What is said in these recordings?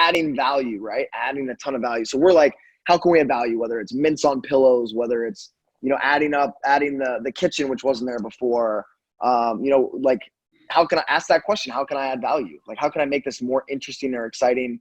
adding value, right? Adding a ton of value. So we're like, how can we add value? Whether it's mints on pillows, whether it's, adding the kitchen, which wasn't there before, like, how can I ask that question? How can I add value? Like, how can I make this more interesting or exciting?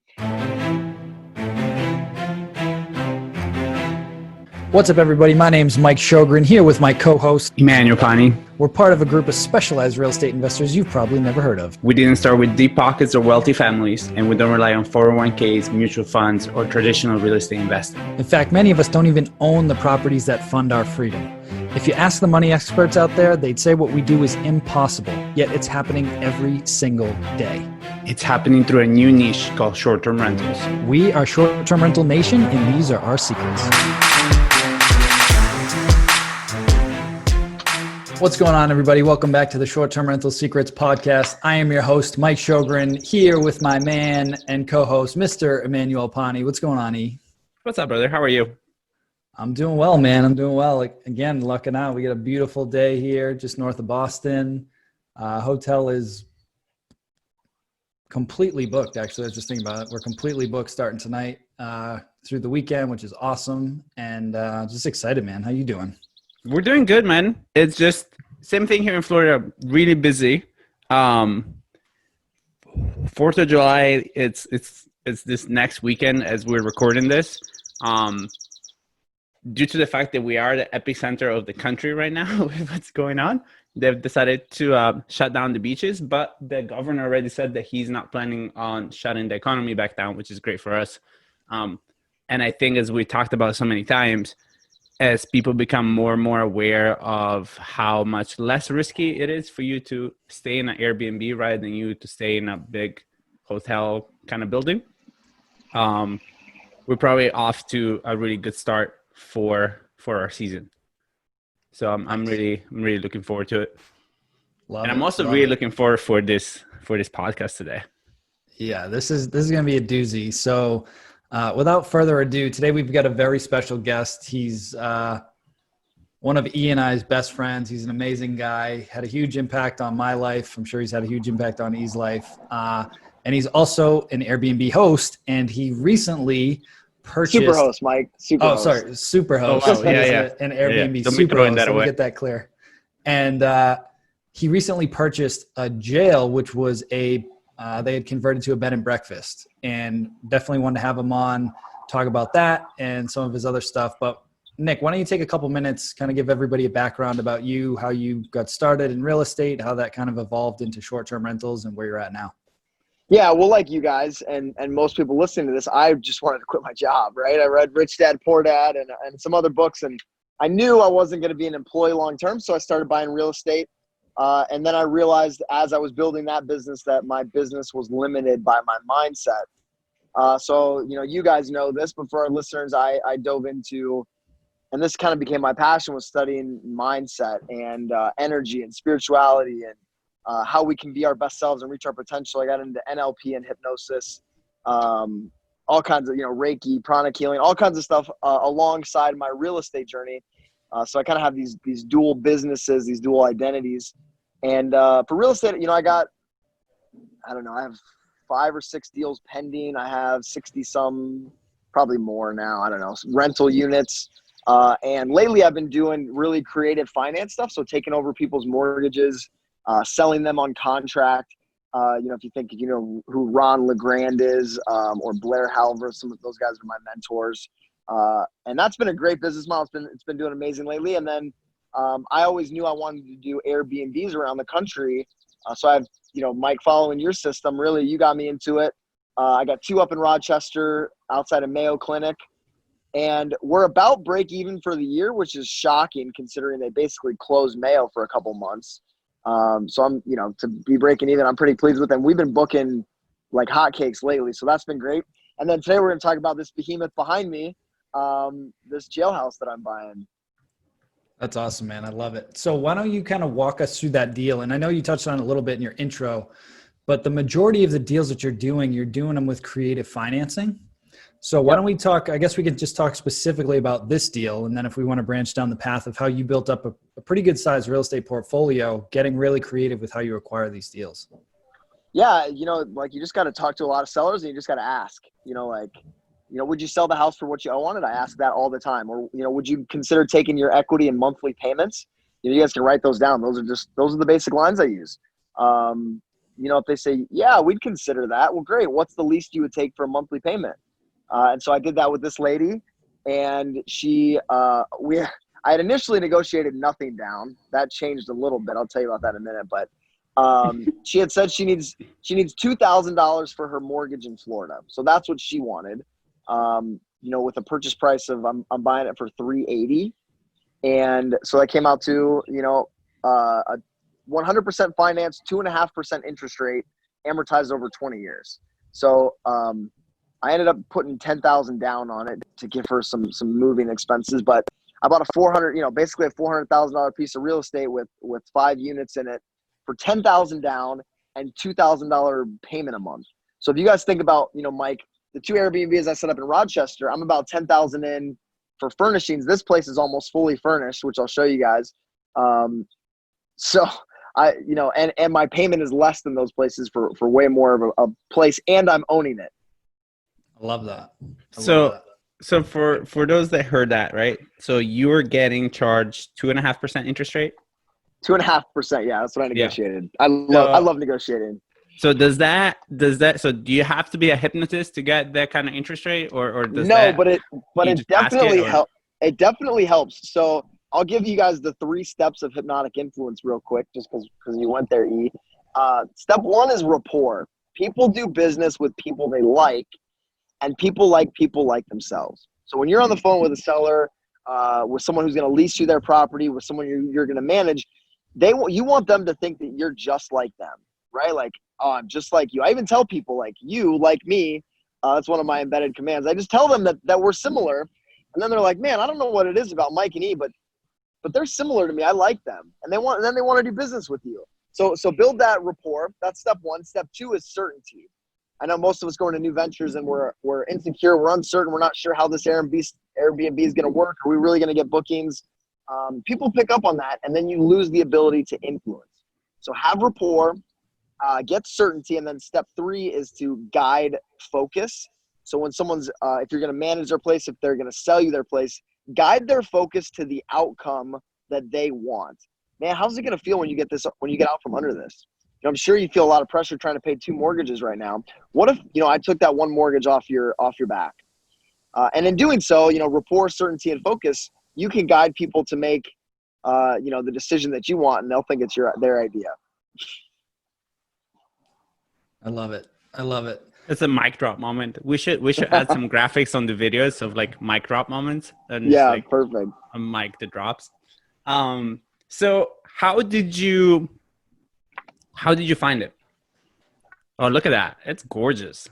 What's up, everybody? My name's Mike Sjogren, here with my co-host, Emmanuel Pani. We're part of a group of specialized real estate investors you've probably never heard of. We didn't start with deep pockets or wealthy families, and we don't rely on 401ks, mutual funds, or traditional real estate investing. In fact, many of us don't even own the properties that fund our freedom. If you ask the money experts out there, they'd say what we do is impossible, yet it's happening every single day. It's happening through a new niche called short-term rentals. We are Short-Term Rental Nation, and these are our secrets. What's going on, everybody? Welcome back to the Short-Term Rental Secrets podcast. I am your host, Mike Sjogren, here with my man and co-host, Mr. Emmanuel Pani. What's going on, E? What's up, brother? How are you? I'm doing well, man. I'm doing well. Again, lucking out. We got a beautiful day here just north of Boston. Hotel is completely booked, actually. I was just thinking about it. We're completely booked starting tonight through the weekend, which is awesome. And just excited, man. How you doing? We're doing good, man. It's just same thing here in Florida. Really busy. 4th of July. It's this next weekend as we're recording this. Due to the fact that we are the epicenter of the country right now with what's going on, they've decided to shut down the beaches. But the governor already said that he's not planning on shutting the economy back down, which is great for us. And I think, as we talked about so many times, as people become more and more aware of how much less risky it is for you to stay in an Airbnb rather than you to stay in a big hotel kind of building, we're probably off to a really good start for our season. So I'm really looking forward to it. I'm also really looking forward for this podcast today. Yeah, this is going to be a doozy. So without further ado, today we've got a very special guest. He's one of E and I's best friends. He's an amazing guy, had a huge impact on my life. I'm sure he's had a huge impact on E's life. And he's also an Airbnb host, and he recently purchased... Superhost, Mike. Superhost. Oh, sorry, Superhost. Oh, wow. Yeah. An Airbnb Superhost. Let me get that clear. And he recently purchased a jail, which was they had converted to a bed and breakfast, and definitely wanted to have him on, talk about that and some of his other stuff. But Nick, why don't you take a couple minutes, kind of give everybody a background about you, how you got started in real estate, how that kind of evolved into short-term rentals, and where you're at now. Yeah, well, like you guys and most people listening to this, I just wanted to quit my job, right? I read Rich Dad, Poor Dad and some other books, and I knew I wasn't going to be an employee long-term, so I started buying real estate. And then I realized as I was building that business that my business was limited by my mindset. So, you guys know this, but for our listeners, I dove into, and this kind of became my passion, was studying mindset and energy and spirituality and how we can be our best selves and reach our potential. I got into NLP and hypnosis, all kinds of, Reiki, pranic healing, all kinds of stuff alongside my real estate journey. So I kind of have these dual businesses, these dual identities. And for real estate, I have 5 or 6 deals pending. I have 60 some, probably more now, I don't know, rental units. And lately I've been doing really creative finance stuff. So taking over people's mortgages, selling them on contract. If you think, who Ron LeGrand is, or Blair Halver, some of those guys are my mentors. And that's been a great business model. It's been doing amazing lately. And then I always knew I wanted to do Airbnbs around the country. So I've, Mike, following your system, really, you got me into it. I got 2 up in Rochester outside of Mayo Clinic. And we're about break even for the year, which is shocking considering they basically closed Mayo for a couple months. So I'm, to be breaking even, I'm pretty pleased with them. We've been booking like hotcakes lately. So that's been great. And then today we're going to talk about this behemoth behind me, this jailhouse that I'm buying. That's awesome, man. I love it. So why don't you kind of walk us through that deal? And I know you touched on it a little bit in your intro, but the majority of the deals that you're doing them with creative financing. So why don't we talk, I guess we could just talk specifically about this deal. And then if we want to branch down the path of how you built up a pretty good sized real estate portfolio, getting really creative with how you acquire these deals. Yeah, like you just got to talk to a lot of sellers and you just got to ask, would you sell the house for what you owe on it? I ask that all the time. Or, would you consider taking your equity in monthly payments? You guys can write those down. Those are the basic lines I use. If they say, yeah, we'd consider that. Well, great. What's the least you would take for a monthly payment? And so I did that with this lady, and I had initially negotiated nothing down. That changed a little bit. I'll tell you about that in a minute. But she had said she needs $2,000 for her mortgage in Florida. So that's what she wanted. With a purchase price of I'm buying it for $380, and so that came out to a 100% finance, 2.5% interest rate, amortized over 20 years. So I ended up putting $10,000 down on it to give her some moving expenses. But I bought basically a $400,000 piece of real estate with 5 units in it for $10,000 down and $2,000 payment a month. So if you guys think about, Mike, the 2 Airbnbs I set up in Rochester, I'm about $10,000 in for furnishings. This place is almost fully furnished, which I'll show you guys. So and my payment is less than those places for way more of a place, and I'm owning it. I love that. So for those that heard that, right? So you were getting charged 2.5% interest rate? 2.5%. Yeah, that's what I negotiated. Yeah. I love negotiating. So does that, so do you have to be a hypnotist to get that kind of interest rate or does no, that, but it definitely helps. It definitely helps. So I'll give you guys the 3 steps of hypnotic influence real quick, just because you went there, E. Step 1 is rapport. People do business with people they like, and people like themselves. So when you're on the phone with a seller, with someone who's going to lease you their property, with someone you're going to manage, you want them to think that you're just like them, right? Like, oh, I'm just like you. I even tell people, like, you like me. That's one of my embedded commands. I just tell them that we're similar, and then they're like, man, I don't know what it is about Mike and E, but they're similar to me. I like them, and then they want to do business with you. So build that rapport. That's step 1. Step 2 is certainty. I know most of us go into new ventures and we're insecure, we're uncertain, we're not sure how this Airbnb is going to work. Are we really going to get bookings? People pick up on that, and then you lose the ability to influence. So have rapport, get certainty, and then step 3 is to guide focus. So when someone's, if you're going to manage their place, if they're going to sell you their place, guide their focus to the outcome that they want. Man, how's it going to feel when you get out from under this? I'm sure you feel a lot of pressure trying to pay 2 mortgages right now. What if, I took that 1 mortgage off your back? And in doing so, rapport, certainty, and focus, you can guide people to make, the decision that you want, and they'll think it's their idea. I love it. I love it. It's a mic drop moment. We should add some graphics on the videos of like mic drop moments. And yeah, perfect. A mic that drops. So how did you find it? Oh, look at that. It's gorgeous.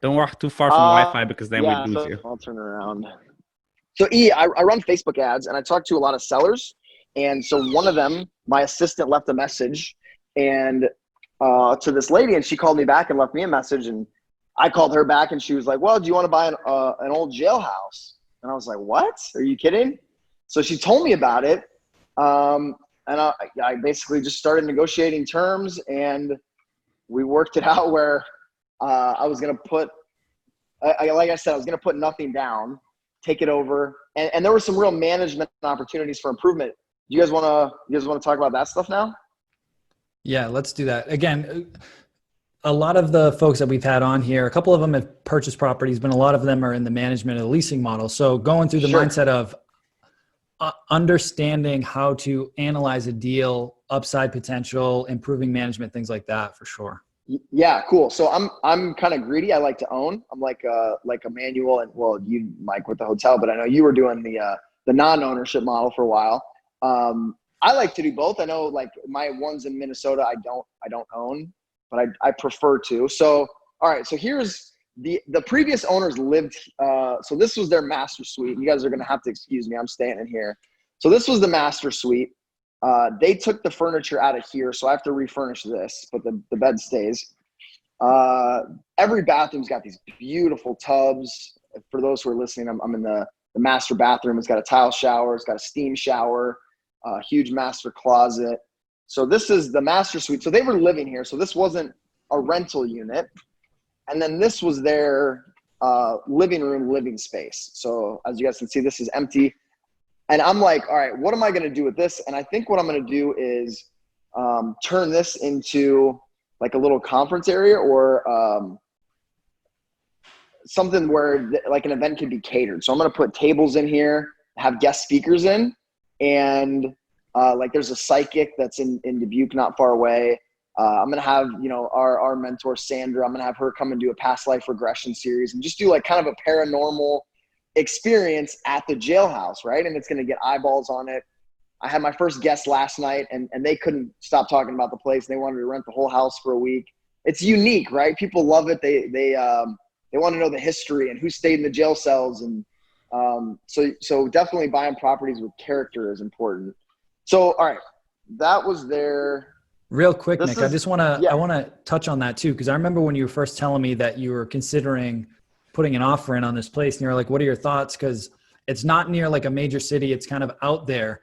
Don't walk too far from Wi-Fi because then we lose you. I'll turn around. So I run Facebook ads, and I talk to a lot of sellers. And so one of them, my assistant left a message and to this lady, and she called me back and left me a message. And I called her back, and she was like, well, do you want to buy an old jailhouse? And I was like, what? Are you kidding? So she told me about it. And I basically just started negotiating terms, and we worked it out where I was going to put, like I said, I was going to put nothing down, take it over. And there were some real management opportunities for improvement. You guys want to talk about that stuff now? Yeah, let's do that. Again, a lot of the folks that we've had on here, a couple of them have purchased properties, but a lot of them are in the management of the leasing model. So going through the mindset of understanding how to analyze a deal, upside potential, improving management, things like that, for sure. Yeah, cool. So I'm kind of greedy. I like to own. I'm like a manual, and well, you, Mike, with the hotel, but I know you were doing the non-ownership model for a while. I like to do both. I know, like, my ones in Minnesota, I don't own, but I prefer to. So all right, so here's the previous owners lived. So this was their master suite. You guys are gonna have to excuse me. I'm staying in here. So this was the master suite. They took the furniture out of here, so I have to refurnish this, but the bed stays. Every bathroom's got these beautiful tubs. For those who are listening, I'm in the master bathroom. It's got a tile shower. It's got a steam shower, a huge master closet. So this is the master suite. So they were living here. So this wasn't a rental unit. And then this was their living room, living space. So as you guys can see, this is empty. And I'm like, all right, what am I going to do with this? And I think what I'm going to do is turn this into like a little conference area or something where like an event could be catered. So I'm going to put tables in here, have guest speakers in, and like there's a psychic that's in Dubuque, not far away. I'm going to have, you know, our mentor, Sandra, I'm going to have her come and do a past life regression series and just do like kind of a paranormal experience at the jailhouse, right? And it's going to get eyeballs on it. I had my first guest last night and they couldn't stop talking about the place. They wanted to rent the whole house for a week. It's unique, right? People love it. They want to know the history and who stayed in the jail cells. And so definitely buying properties with character is important. So, all right, that was their... Real quick, Nick, I want to touch on that too, because I remember when you were first telling me that you were considering putting an offer in on this place, and you're like, what are your thoughts? Because it's not near like a major city. It's kind of out there.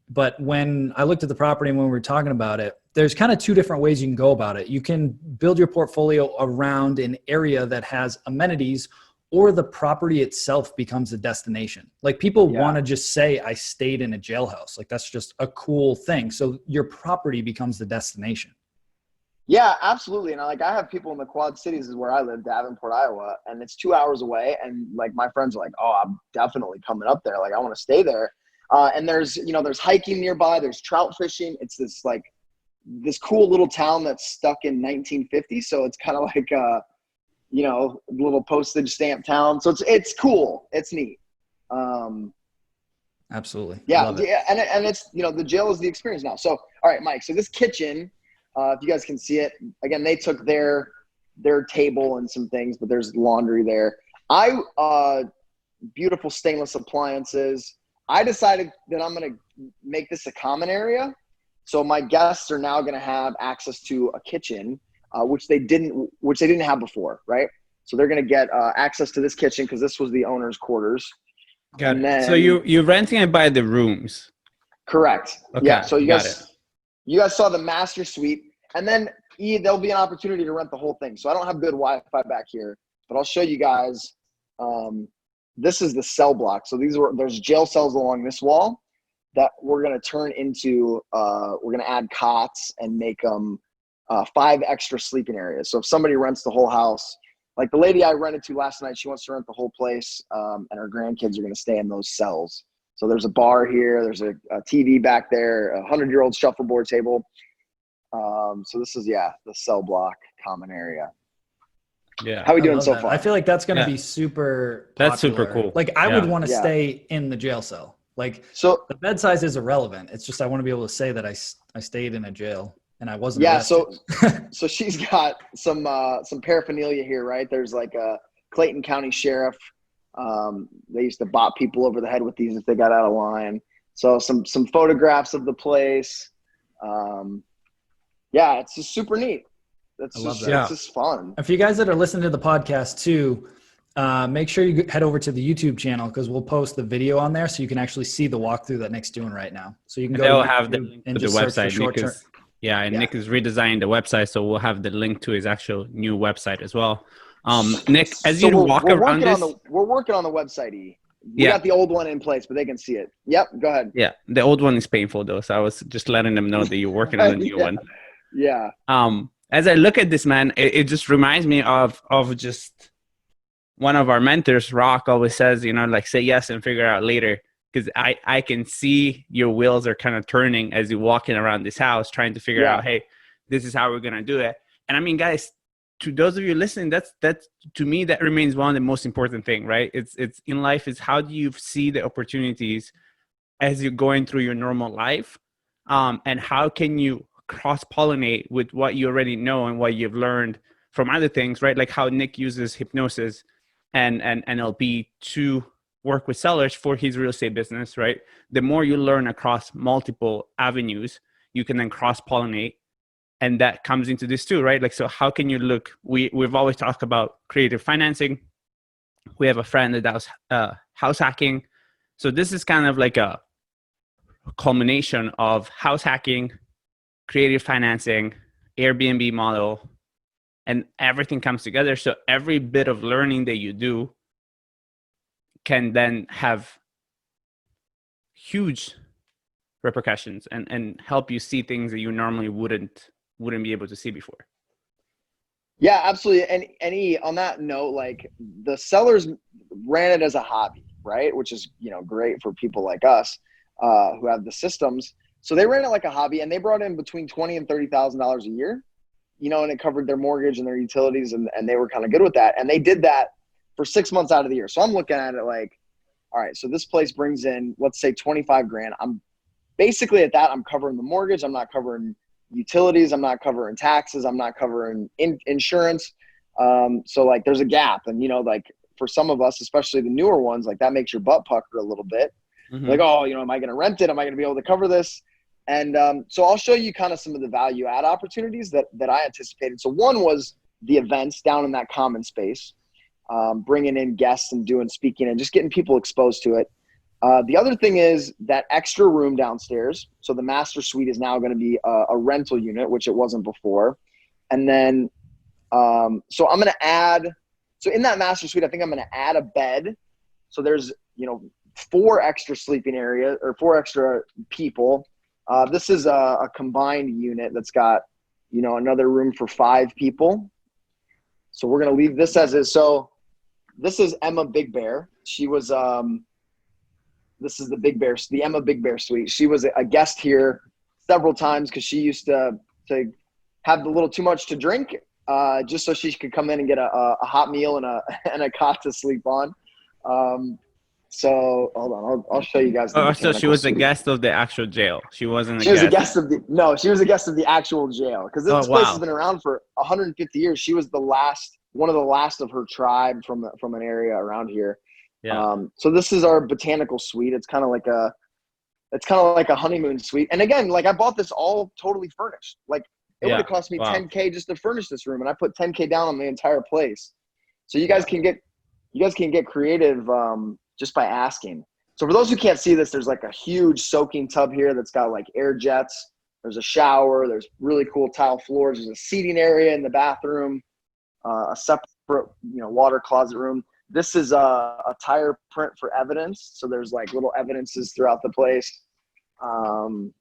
But when I looked at the property and when we were talking about it, there's kind of two different ways you can go about it. You can build your portfolio around an area that has amenities, or the property itself becomes a destination. Like people want to just say, I stayed in a jailhouse. Like that's just a cool thing. So your property becomes the destination. Yeah, absolutely. And I have people in the Quad Cities is where I live, Davenport, Iowa, and it's 2 hours away. And like my friends are like, oh, I'm definitely coming up there. Like I want to stay there. And there's hiking nearby. There's trout fishing. It's this cool little town that's stuck in 1950. So it's kind of like little postage stamp town. So it's cool. It's neat. Absolutely. Yeah. And it's, the jail is the experience now. So, all right, Mike, so this kitchen, if you guys can see it, again, they took their table and some things, but there's laundry there. Beautiful stainless appliances. I decided that I'm going to make this a common area. So my guests are now going to have access to a kitchen, which they didn't have before, right? So they're going to get access to this kitchen because this was the owner's quarters. Got it. So you're renting it by the rooms. Correct. Okay. Yeah. So you guys saw the master suite, and then there'll be an opportunity to rent the whole thing. So I don't have good Wi-Fi back here, but I'll show you guys. This is the cell block. So there's jail cells along this wall that we're going to turn into, we're going to add cots and make them 5 extra sleeping areas. So if somebody rents the whole house, like the lady I rented to last night, she wants to rent the whole place, and her grandkids are going to stay in those cells. So there's a bar here. There's a TV back there, a 100-year-old shuffleboard table. So this is, the cell block common area. Yeah. How are we doing so far? I feel like that's going to be super popular. That's super cool. Like I would want to stay in the jail cell. Like so the bed size is irrelevant. It's just, I want to be able to say that I stayed in a jail and I wasn't arrested. So she's got some paraphernalia here, right? There's like a Clayton County Sheriff. They used to bop people over the head with these if they got out of line. So some photographs of the place. It's just super neat. It's just fun. If you guys that are listening to the podcast too, make sure you head over to the YouTube channel because we'll post the video on there so you can actually see the walkthrough that Nick's doing right now. So you can go. They'll have the link and to the website. Nick is redesigning the website, so we'll have the link to his actual new website as well. Nick, as you walk around this, we're working on the website. We got the old one in place, but they can see it. Yep, go ahead. Yeah, the old one is painful though, so I was just letting them know that you're working on the new one. Yeah. As I look at this, man, it just reminds me of just one of our mentors, Rock, always says, like say yes and figure out later. Because I can see your wheels are kind of turning as you're walking around this house, trying to figure out, hey, this is how we're going to do it. And I mean, guys, to those of you listening, that's to me, that remains one of the most important thing, right? It's in life is how do you see the opportunities as you're going through your normal life? And how can you cross-pollinate with what you already know and what you've learned from other things, right? Like how Nick uses hypnosis and NLP to work with sellers for his real estate business, right? The more you learn across multiple avenues, you can then cross-pollinate. And that comes into this too, right? Like, so how can you look, we've always talked about creative financing. We have a friend that does house hacking. So this is kind of like a culmination of house hacking, creative financing, Airbnb model, and everything comes together. So every bit of learning that you do can then have huge repercussions and help you see things that you normally wouldn't be able to see before. Yeah, absolutely. And any on that note, like the sellers ran it as a hobby, right? Which is, great for people like us who have the systems. So they ran it like a hobby, and they brought in between $20,000 and $30,000 a year, and it covered their mortgage and their utilities, and they were kind of good with that. And they did that for 6 months out of the year. So I'm looking at it like, all right, so this place brings in, let's say 25 grand. I'm basically at that, I'm covering the mortgage. I'm not covering utilities. I'm not covering taxes. I'm not covering insurance. So like there's a gap, and, like for some of us, especially the newer ones, like that makes your butt pucker a little bit. Mm-hmm. Like, oh, am I going to rent it? Am I going to be able to cover this? And so I'll show you kind of some of the value add opportunities that I anticipated. So one was the events down in that common space, bringing in guests and doing speaking and just getting people exposed to it. The other thing is that extra room downstairs. So the master suite is now going to be a rental unit, which it wasn't before. And then, so I'm going to add, so in that master suite, I think I'm going to add a bed. So there's, 4 extra sleeping areas or 4 extra people. This is a combined unit that's got, another room for 5 people. So we're going to leave this as is. So this is Emma Big Bear. She was, this is the Emma Big Bear suite. She was a guest here several times because she used to have a little too much to drink, just so she could come in and get a hot meal and a cot to sleep on. So hold on, I'll show you guys. So she was a guest of the actual jail. She wasn't. She was a guest of the actual jail, because this place has been around for 150 years. She was one of the last of her tribe from an area around here. Yeah. So this is our botanical suite. It's kind of like a honeymoon suite. And again, like I bought this all totally furnished. Like it would have cost me $10K just to furnish this room, and I put $10K down on the entire place. So you guys can get creative just by asking. So for those who can't see this, there's like a huge soaking tub here that's got like air jets. There's a shower. There's really cool tile floors. There's a seating area in the bathroom, a separate water closet room. This is a tire print for evidence. So there's like little evidences throughout the place. And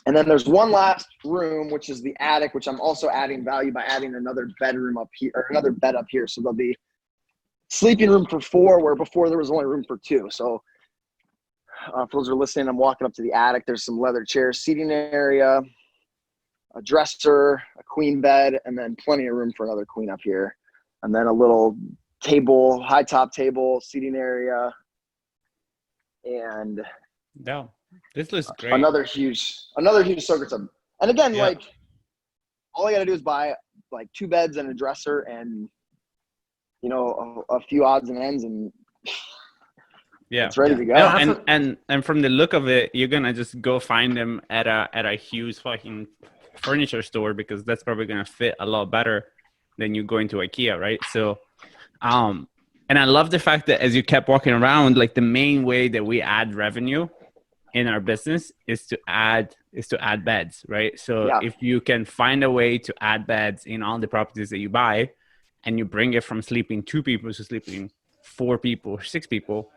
then there's one last room, which is the attic, which I'm also adding value by adding another bedroom up here, or another bed up here. So there'll be sleeping room for 4, where before there was only room for 2. So for those who are listening, I'm walking up to the attic. There's some leather chairs, seating area, a dresser, a queen bed, and then plenty of room for another queen up here. And then a little table, high top table, seating area. And this looks great. Another huge soaker tub. And again, like all I got to do is buy like 2 beds and a dresser and a few odds and ends, and it's ready to go. No, and from the look of it, you're gonna just go find them at a huge fucking furniture store, because that's probably gonna fit a lot better than you going to IKEA, right? So, and I love the fact that as you kept walking around, like the main way that we add revenue in our business is to add beds, right? So if you can find a way to add beds in all the properties that you buy, and you bring it from sleeping 2 people to sleeping 4 people or 6 people,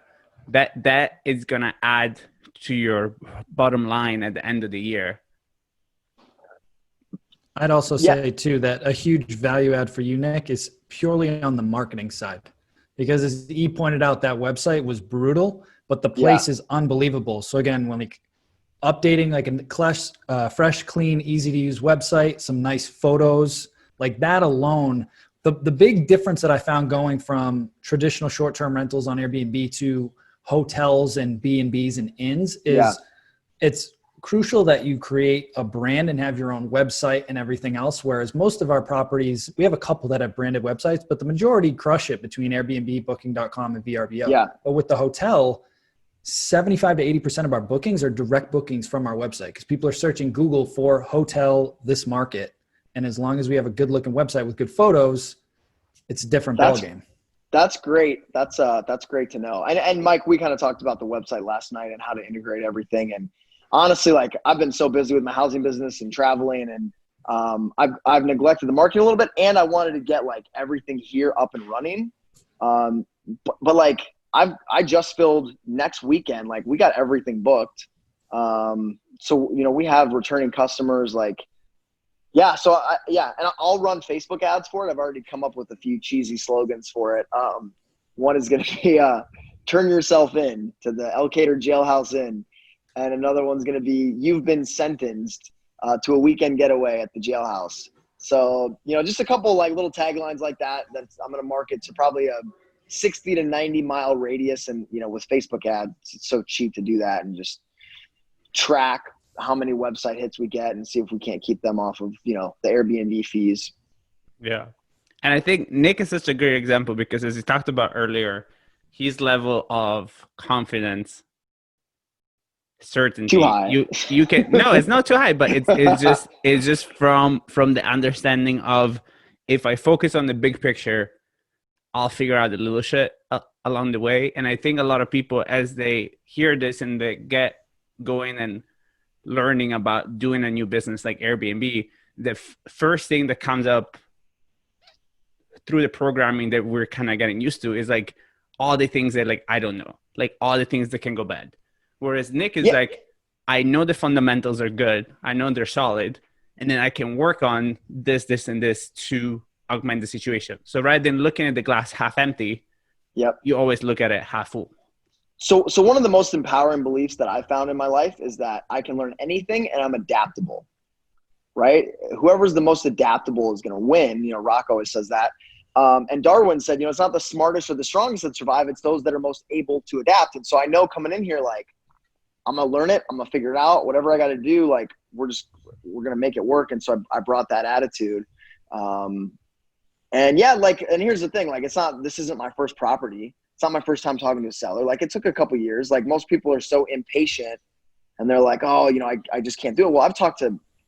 that is going to add to your bottom line at the end of the year. I'd also say too, that a huge value add for you, Nick, is purely on the marketing side, because as E pointed out, that website was brutal, but the place is unbelievable. So again, when updating like a fresh, clean, easy to use website, some nice photos, like that alone. The big difference that I found going from traditional short-term rentals on Airbnb to hotels and B&Bs and inns is it's crucial that you create a brand and have your own website and everything else. Whereas most of our properties, we have a couple that have branded websites, but the majority crush it between Airbnb, Booking.com, and VRBO. Yeah. But with the hotel, 75 to 80% of our bookings are direct bookings from our website, because people are searching Google for hotel, this market. And as long as we have a good looking website with good photos, it's a different ballgame. That's great. That's great to know. And Mike, we kind of talked about the website last night and how to integrate everything. And honestly, like I've been so busy with my housing business and traveling, and I've neglected the marketing a little bit, and I wanted to get like everything here up and running. But like I just filled next weekend, like we got everything booked. So, you know, we have returning customers, like, yeah. So and I'll run Facebook ads for it. I've already come up with a few cheesy slogans for it. One is going to be, turn yourself in to the Elkader JailHouse Inn. And another one's going to be, you've been sentenced to a weekend getaway at the jailhouse. So, you know, just a couple like little taglines like that I'm going to market to probably a 60 to 90 mile radius. And, you know, with Facebook ads, it's so cheap to do that and just track how many website hits we get and see if we can't keep them off of, you know, the Airbnb fees. Yeah. And I think Nick is such a great example because, as he talked about earlier, his level of confidence, certainty, Too high. you can, no, it's not too high, but it's just from the understanding of, if I focus on the big picture, I'll figure out the little shit along the way. And I think a lot of people, as they hear this and they get going and learning about doing a new business like Airbnb, the first thing that comes up through the programming that we're kind of getting used to is like all the things that like I don't know, like all the things that can go bad. Whereas Nick is like, I know the fundamentals are good, I know they're solid, and then I can work on this, and this to augment the situation. So rather than looking at the glass half empty, you always look at it half full. So one of the most empowering beliefs that I found in my life is that I can learn anything and I'm adaptable, right? Whoever's the most adaptable is going to win. You know, Rock always says that. And Darwin said, you know, it's not the smartest or the strongest that survive. It's those that are most able to adapt. And so I know coming in here, like, I'm going to learn it. I'm going to figure it out. Whatever I got to do, like, we're going to make it work. And so I brought that attitude. And yeah, like, and here's the thing, like, this isn't my first property. It's not my first time talking to a seller. Like, it took a couple years. Like, most people are so impatient and they're like, oh, you know, I just can't do it. Well,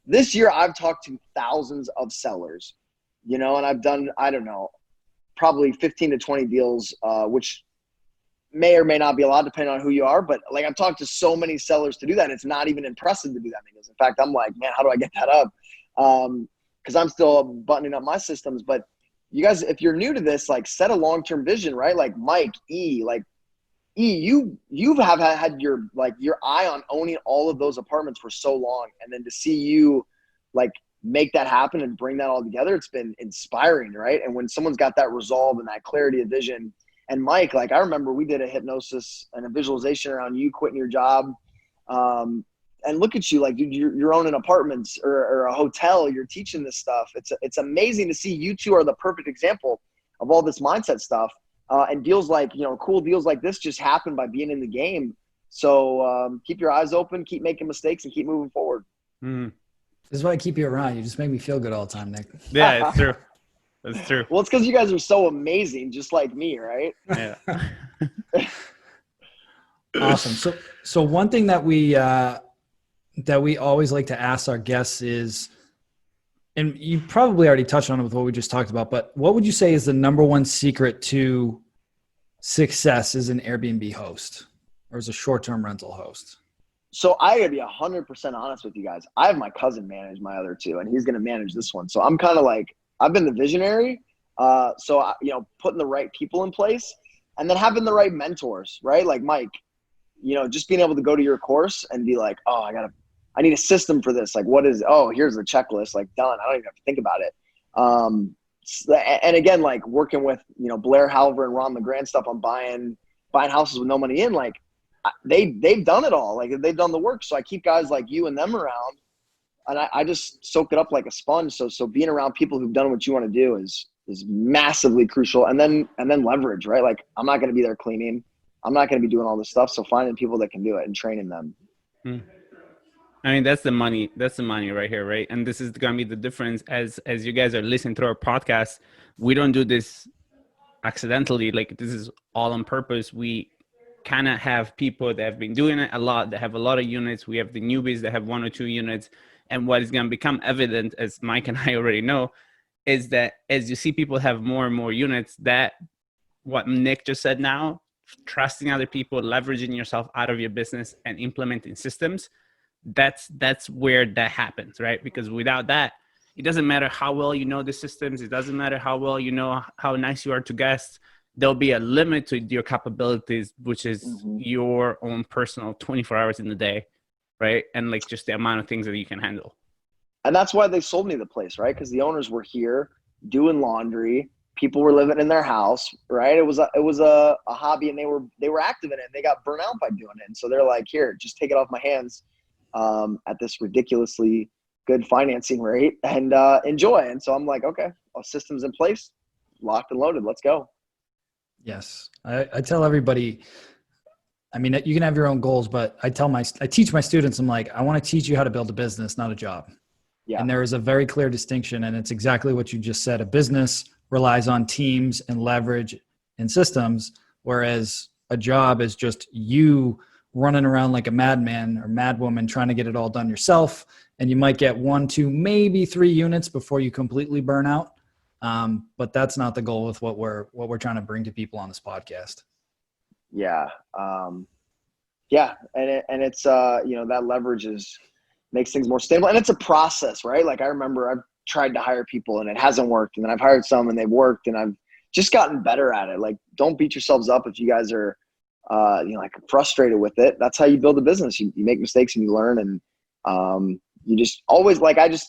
this year I've talked to thousands of sellers, you know, and I've done, I don't know, probably 15 to 20 deals, which may or may not be a lot depending on who you are. But like, I've talked to so many sellers to do that. It's not even impressive to do that. Because in fact, I'm like, man, how do I get that up? Cause I'm still buttoning up my systems. But you guys, if you're new to this, like, set a long-term vision, right? Like Mike, you have had your eye on owning all of those apartments for so long. And then to see you like make that happen and bring that all together, it's been inspiring, right? And when someone's got that resolve and that clarity of vision, and Mike, like, I remember we did a hypnosis and a visualization around you quitting your job. And look at you, like, dude, you're owning apartments or a hotel. You're teaching this stuff. It's amazing to see. You two are the perfect example of all this mindset stuff. And deals like, you know, cool deals like this just happen by being in the game. So keep your eyes open, keep making mistakes, and keep moving forward. This is why I keep you around. You just make me feel good all the time, Nick. Yeah, it's true. It's true. Well, it's because you guys are so amazing, just like me, right? Yeah. Awesome. So one thing that we always like to ask our guests is, and you probably already touched on it with what we just talked about, but what would you say is the number one secret to success as an Airbnb host or as a short-term rental host? So I gotta be 100% honest with you guys. I have my cousin manage my other two, and he's gonna manage this one. So I'm kind of like, I've been the visionary. You know, putting the right people in place and then having the right mentors, right? Like Mike, you know, just being able to go to your course and be like, oh, I need a system for this. Like, here's the checklist, like, done. I don't even have to think about it. And again, like working with, you know, Blair Halver and Ron LeGrand stuff on buying houses with no money in, like they've done it all. Like, they've done the work. So I keep guys like you and them around, and I just soak it up like a sponge. So being around people who've done what you want to do is massively crucial. And then leverage, right? Like, I'm not going to be there cleaning. I'm not going to be doing all this stuff. So finding people that can do it and training them. I mean, that's the money right here, right? And this is going to be the difference as you guys are listening to our podcast. We don't do this accidentally. Like, this is all on purpose. We kind of have people that have been doing it a lot, that have a lot of units. We have the newbies that have 1 or 2 units. And what is going to become evident, as Mike and I already know, is that as you see people have more and more units, that what Nick just said now, trusting other people, leveraging yourself out of your business and implementing systems, that's where that happens, right? Because without that, it doesn't matter how well you know the systems. It doesn't matter how well you know how nice you are to guests. There'll be a limit to your capabilities, which is your own personal 24 hours in the day, right? And like just the amount of things that you can handle. And that's why they sold me the place, right? Because the owners were here doing laundry. People were living in their house, right? It was a hobby, and they were active in it. They got burnt out by doing it, and so they're like, "Here, just take it off my hands at this ridiculously good financing rate and enjoy." And so I'm like, "Okay, all systems in place, locked and loaded. Let's go." Yes, I tell everybody. I mean, you can have your own goals, but I teach my students. I'm like, I want to teach you how to build a business, not a job. Yeah. And there is a very clear distinction, and it's exactly what you just said. A business relies on teams and leverage and systems, whereas a job is just you running around like a madman or madwoman trying to get it all done yourself. And you might get 1, 2, maybe 3 units before you completely burn out. But that's not the goal with what we're trying to bring to people on this podcast. Yeah. Yeah. And it's, that leverage makes things more stable, and it's a process, right? Like I remember I've tried to hire people and it hasn't worked. And then I've hired some and they've worked, and I've just gotten better at it. Like, don't beat yourselves up if you guys are, like frustrated with it. That's how you build a business. You make mistakes and you learn, and you just always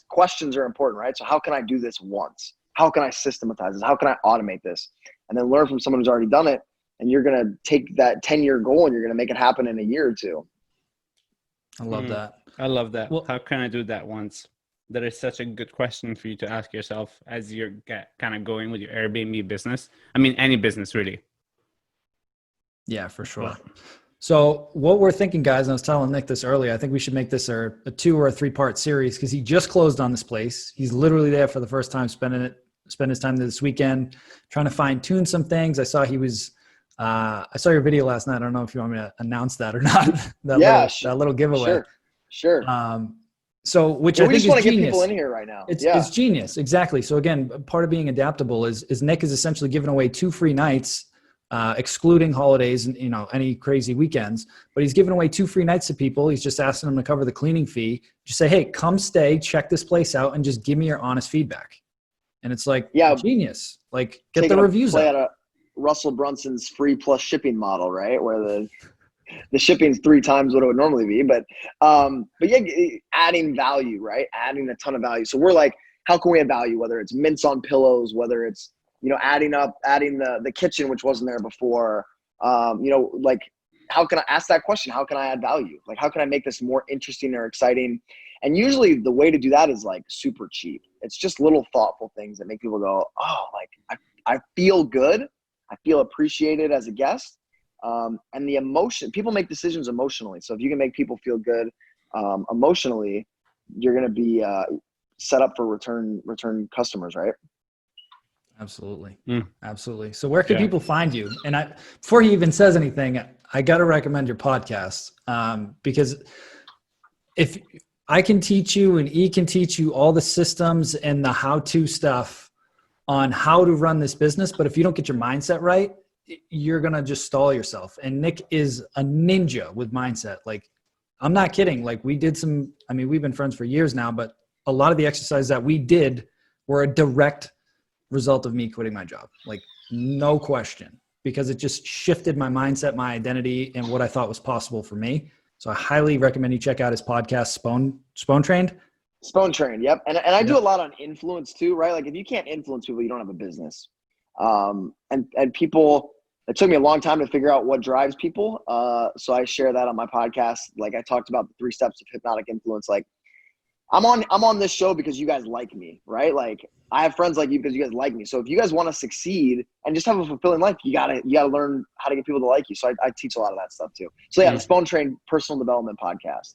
questions are important, right? So how can I do this once? How can I systematize this? How can I automate this? And then learn from someone who's already done it. And you're going to take that 10-year goal and you're going to make it happen in a year or two. I love that. I love that. Well, how can I do that once? That is such a good question for you to ask yourself as you're kind of going with your Airbnb business. I mean, any business really. Yeah, for sure. So what we're thinking, guys, and I was telling Nick this earlier, I think we should make this a 2 or a 3-part series, because he just closed on this place. He's literally there for the first time, spend his time this weekend, trying to fine tune some things. I saw your video last night. I don't know if you want me to announce that or not. That little giveaway. Sure. So, which I think just is want to get genius. people in here right now. It's genius. Exactly. So again, part of being adaptable is Nick is essentially giving away 2 free nights, excluding holidays and, any crazy weekends, but he's giving away 2 free nights to people. He's just asking them to cover the cleaning fee. Just say, hey, come stay, check this place out, and just give me your honest feedback. And it's like, genius. Like, get the reviews play out. Out of Russell Brunson's free plus shipping model, right? Where the shipping's 3 times what it would normally be, but yeah, adding value, right? Adding a ton of value. So we're like, how can we add value? Whether it's mints on pillows, whether it's, adding the kitchen, which wasn't there before, like, how can I ask that question? How can I add value? Like, how can I make this more interesting or exciting? And usually the way to do that is like super cheap. It's just little thoughtful things that make people go, oh, like I feel good. I feel appreciated as a guest. And the emotion, people make decisions emotionally. So if you can make people feel good emotionally, you're going to be set up for return customers, right? Absolutely. Absolutely. So where can people find you? And before he even says anything, I got to recommend your podcast, because if I can teach you and E can teach you all the systems and the how-to stuff on how to run this business, but if you don't get your mindset right, you're going to just stall yourself. And Nick is a ninja with mindset. Like, I'm not kidding. Like, we've been friends for years now, but a lot of the exercises that we did were a direct result of me quitting my job. Like, no question, because it just shifted my mindset, my identity, and what I thought was possible for me. So I highly recommend you check out his podcast, Spohn Trained. Spohn Trained, yep. And I do a lot on influence too, right? Like, if you can't influence people, you don't have a business. And people, it took me a long time to figure out what drives people. So I share that on my podcast. Like, I talked about the 3 steps of hypnotic influence. Like, I'm on this show because you guys like me, right? Like, I have friends like you because you guys like me. So if you guys want to succeed and just have a fulfilling life, you gotta learn how to get people to like you. So I teach a lot of that stuff too. So yeah, the Spohn Trained personal development podcast.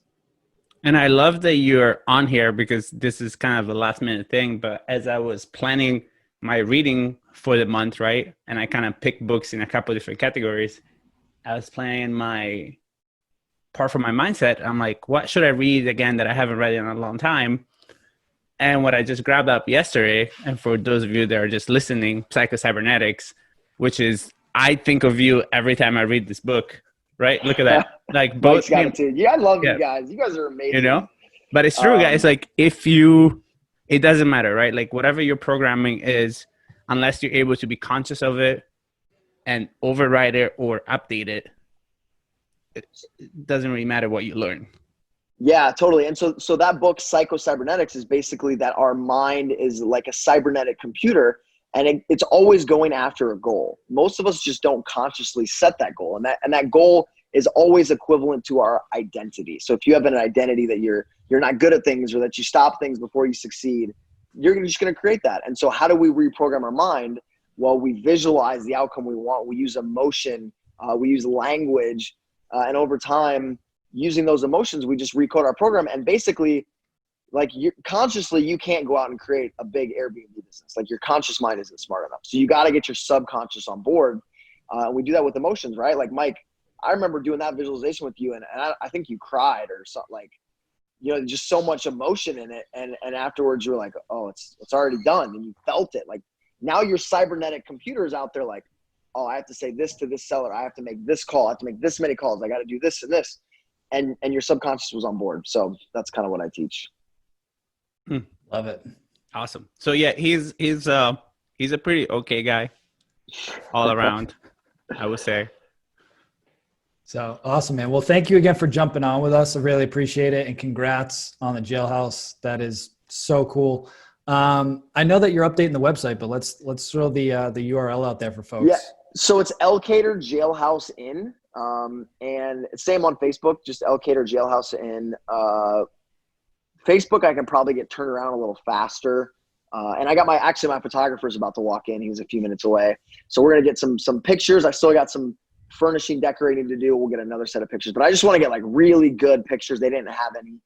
And I love that you're on here, because this is kind of a last minute thing. But as I was planning my reading for the month, right, and I kind of picked books in a couple of different categories, I was planning my part for my mindset. I'm like, what should I read again that I haven't read in a long time? And what I just grabbed up yesterday, and for those of you that are just listening, Psycho-Cybernetics, which is, I think of you every time I read this book, right? Look at that. Like both Mike's got it too. Yeah, I love Yeah. you guys. You guys are amazing. you know, but it's true, guys. Like it doesn't matter, right? Like whatever your programming is, unless you're able to be conscious of it and override it or update it, it doesn't really matter what you learn. Yeah, totally. And so that book, Psycho-Cybernetics, is basically that our mind is like a cybernetic computer, and it's always going after a goal. Most of us just don't consciously set that goal, and that goal is always equivalent to our identity. So if you have an identity that you're not good at things, or that you stop things before you succeed, you're just going to create that. And so how do we reprogram our mind? Well, we visualize the outcome we want. We use emotion, we use language, and over time, using those emotions, we just recode our program. And basically, like consciously, you can't go out and create a big Airbnb business. Like your conscious mind isn't smart enough. So you got to get your subconscious on board. We do that with emotions, right? Like Mike, I remember doing that visualization with you, and I think you cried or something, like, you know, just so much emotion in it. And afterwards you were like, oh, it's already done. And you felt it. Like now your cybernetic computer is out there like, oh, I have to say this to this seller. I have to make this call. I have to make this many calls. I got to do this and this. And your subconscious was on board. So that's kind of what I teach. Love it. Awesome. So yeah, he's a pretty okay guy all around, I would say. So awesome, man. Well, thank you again for jumping on with us. I really appreciate it. And congrats on the jailhouse. That is so cool. I know that you're updating the website, but let's throw the URL out there for folks. Yeah. So it's Elkader JailHouse Inn. And same on Facebook, just Elkader JailHouse Inn. Facebook, I can probably get turned around a little faster. And I got my photographer's about to walk in. He was a few minutes away. So we're going to get some pictures. I still got some furnishing, decorating to do. We'll get another set of pictures, but I just want to get like really good pictures. They didn't have any,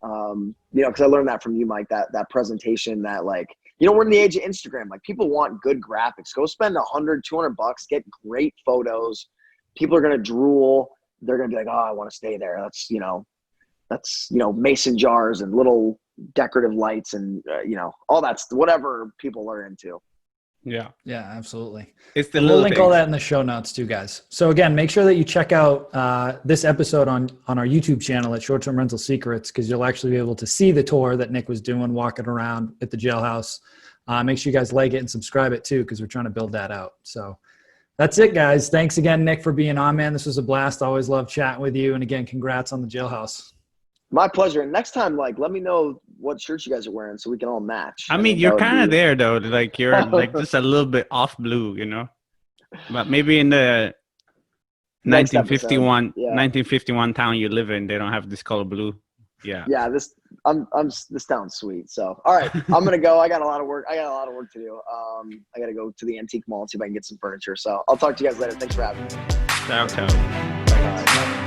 you know, cause I learned that from you, Mike, that presentation that like, you know, we're in the age of Instagram. Like people want good graphics. Go spend $100-200, get great photos. People are going to drool. They're going to be like, oh, I want to stay there. That's mason jars and little decorative lights and, all that's whatever people are into. Yeah. Yeah, absolutely. It's the we'll link things. all that in the show notes too, guys. So again, make sure that you check out this episode on our YouTube channel at Short-Term Rental Secrets, because you'll actually be able to see the tour that Nick was doing, walking around at the jailhouse. Make sure you guys like it and subscribe it too, because we're trying to build that out. So that's it, guys. Thanks again, Nick, for being on, man. This was a blast. Always love chatting with you. And again, congrats on the jailhouse. My pleasure. And next time, like, let me know what shirts you guys are wearing so we can all match. I mean, you're kind of there though. Like you're like just a little bit off blue, you know, but maybe in the 1951 town you live in, they don't have this color blue. Yeah. Yeah. This sounds sweet. So, all right, I'm going to go. I got a lot of work to do. I got to go to the antique mall and see if I can get some furniture. So I'll talk to you guys later. Thanks for having me. Ciao. Bye.